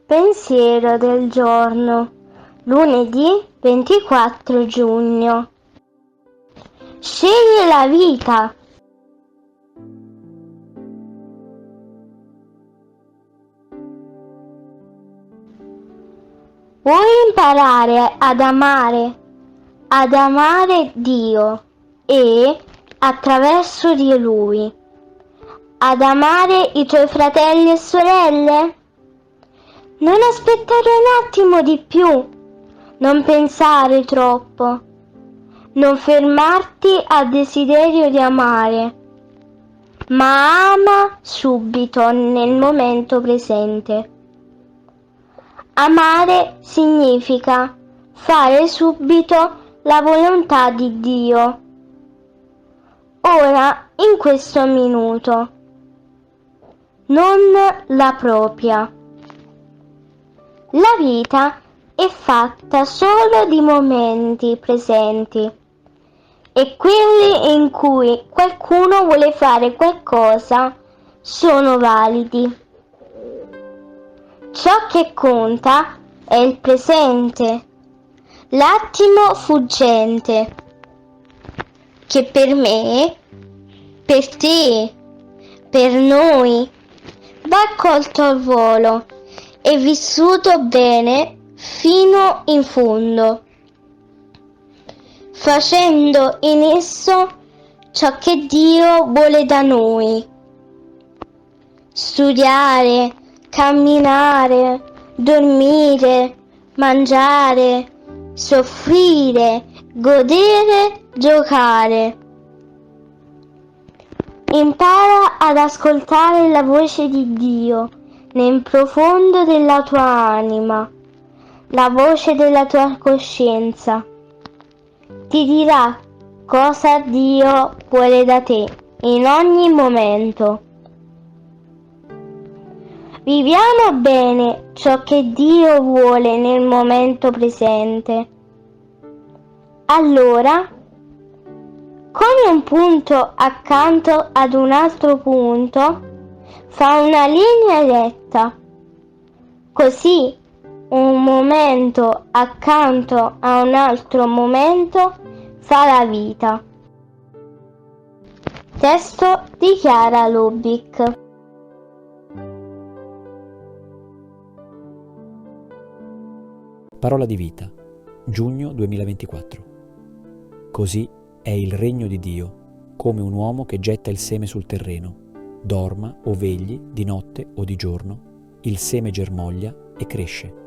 Pensiero del giorno, lunedì 24 giugno. Scegli la vita. Vuoi imparare ad amare Dio e, attraverso di Lui, ad amare i tuoi fratelli e sorelle? Non aspettare un attimo di più, non pensare troppo, non fermarti al desiderio di amare, ma ama subito nel momento presente. Amare significa fare subito la volontà di Dio, ora in questo minuto, non la propria. La vita è fatta solo di momenti presenti e quelli in cui qualcuno vuole fare qualcosa sono validi. Ciò che conta è il presente, l'attimo fuggente, che per me, per te, per noi, va colto al volo e vissuto bene fino in fondo, facendo in esso ciò che Dio vuole da noi. Studiare, camminare, dormire, mangiare, soffrire, godere, giocare. Impara ad ascoltare la voce di Dio nel profondo della tua anima, la voce della tua coscienza. Ti dirà cosa Dio vuole da te in ogni momento. Viviamo bene ciò che Dio vuole nel momento presente. Allora, come un punto accanto ad un altro punto, fa una linea retta. Così un momento accanto a un altro momento fa la vita. Testo di Chiara Lubick. Parola di vita, giugno 2024. Così è il regno di Dio, come un uomo che getta il seme sul terreno. Dorma o vegli, di notte o di giorno, il seme germoglia e cresce.